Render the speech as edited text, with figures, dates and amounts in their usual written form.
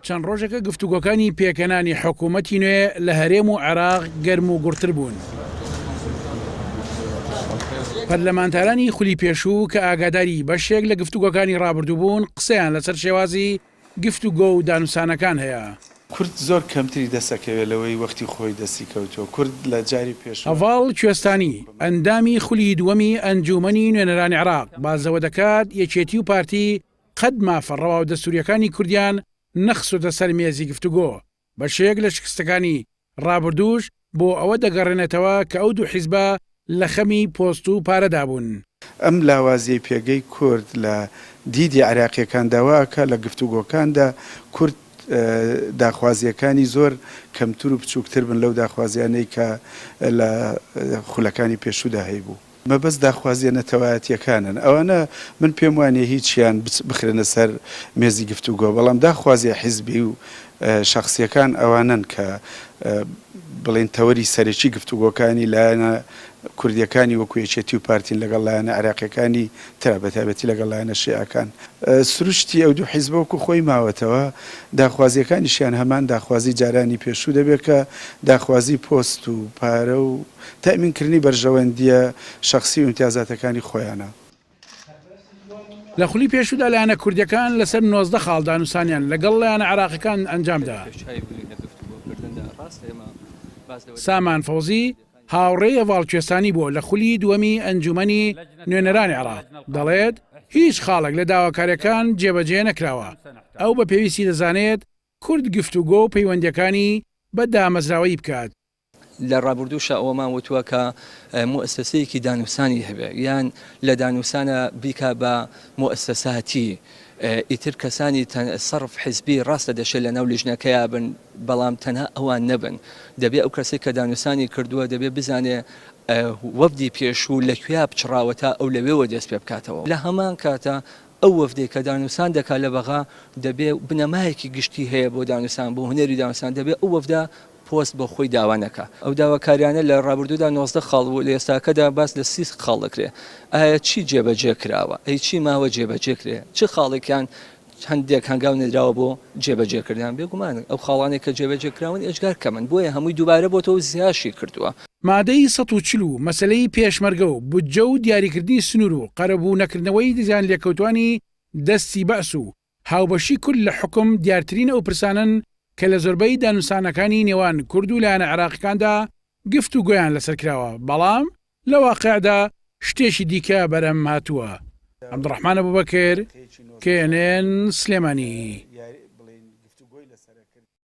چەند ڕۆژێکە گفتوگۆکانی پێکەنانی حکوومەتی نوێ لە هەرێم و عێراق گەرم و گورتر بوون. پەرلەمانتارانی خولی پێشوو کە ئاگاداری بەشێک لە گفتوگۆکانی ڕابردوو بوون قسەیان لەسەر شێوازی گفتوگۆ و دانووسانەکان هەیە. کورد زۆر کەمتری دەسەکەوێت لەوەی وەختی خۆی دەستی کەوتەوە. کورد لە جاری پێش هەڤاڵ کوێستانی ئەندامی خولی دووەمی ئەنجومەنی نوێنەرانی عێراق بازەوە دەکات یەکێتی و پارتی قەت مافەڕەوا و دەستوریەکانی کوردیان نەخسوتە سەر مێزی گفتوگۆ بەشێک لە شکستەکانی ڕابردووش بۆ ئەوە دەگەڕێنێتەوە کە ئەو دوو حیزبە لە خەمی پۆست و پارەدا بوون. ئەم لاوازیەی پێگەی کورد لە دیدی عێراقیەکان داواکە لە گفتوگۆکاندا کورد داخوازیەکانی زۆر کەمتر و بچووکتر بن لەو داخوازیانەی کە لە خولەکانی پێشوودا هەیبوو. مەبەست داخوازیە نەتەوایەتیەکانن ئەوانە من پێم وانێ هیچیان بخرێنە سەر مێزی گفتوگۆ، بەڵام داخوازیە حیزبی و شخصیەکان ئەوانن کە بڵێن تەوەری سەرەکی گفتوگۆکانی لایەنە کوردیەکانی وەکو یەکێتی و پارتین لەگەڵ لایەنە عێراقیەکانی ترا بەتایبەتی لەگەڵ لایەنە شیعەکان. سروشتی ئەو دوو حیزبە وەکو خۆی ماوەتەوە داخوازیەکانیشیان هەمان داخوازی جارانی پێشوو دەبێت کە داخوازی پۆست و پارە و تەمینکردنی بەرژەوەندیە شخصی و امتیازاتەکانی خۆیانە. لە خولی پێشوودا لایەنە کوردیەکان لەسەر 19 خاڵ دانووسانیان لەگەڵ لایەنە عێراقیەکان ئەنجامدا. سامان فەوزی هاوڕێی هەڤاڵ کوێستانی بۆ لە خولی دووەمی ئەنجومەنی نوێنەرانی عێراق دەڵێت هیچ خاڵێک لە داواکاریەکان جێبەجێ نەکراوە. ئەو بە پێویستی دەزانێت کورد گفتوگۆ و پەیوەندیەکانی بە دامەزراوەی بکات. لە ڕابردووشە ئەوەمان وتووە کە مؤسسەیەکی دانووسانی هەبێ یان لە دانووسانە بیکە بە مؤسساتی ئیتر کەسانی سەرف حیزبی ڕاستە دەشێت لە ناو لیژنەکەیە بن بەڵام تەنها ئەوان نەبن دەبێ ئەو کەسی کە دانووسانی کردووە دەبێ بزانێ وەفدی پێشوو لەکوێ بچڕاوەتە ئەو لەوێوە دەست پێ بکاتەوە. لە هەمان کاتە ئەو وەفدێک کە دانووسان دەکات لە بەغا دەبێ بنەمایەکی گشتی هەیە بۆ دانووسان بۆ هونەری دانووسان دەبێ ئەو وەفدا پۆست بۆ خۆی داوانەکە. ئەو داواکاریانە لە ڕابردوودا 19 خاڵ بوو لە ئێستاکەدا باس لە 30 خاڵ دەکرێ. ئایا چی جێبەجێ کراوە؟ ئەی چی ماوە جێبەجێ کرێ؟ چه خاڵێکیان هەندێک هەنگاو نەدراوە بۆ جێبەجێکردیان بێگومان ئەو خاڵانێک کە جێبەجێکراون ئێجگار کەمن بۆیە هەمووی دووبارە بۆ تۆ زیاشی کردووە. مادەی 140 مەسلەی پێشمەرگە و بودجە و دیاریکردنی سنوور و قەرەبوو نەکردنەوەی دیزان لێکەوتوانی دەستی بەس و هاوبەشی کورد لە حکم دیارترینە ئەو پرسانن کە لە زۆربەی دانووسانەکانی نێوان کورد و لایەنە عێراقیەکاندا گفتوگۆیان لەسەر کراوە، بەڵام لە واقعدا شتێکی دیکە بەرەم هاتووە. عەبدوڕەحمان ئەبوبەکر، KNN سلێمانی.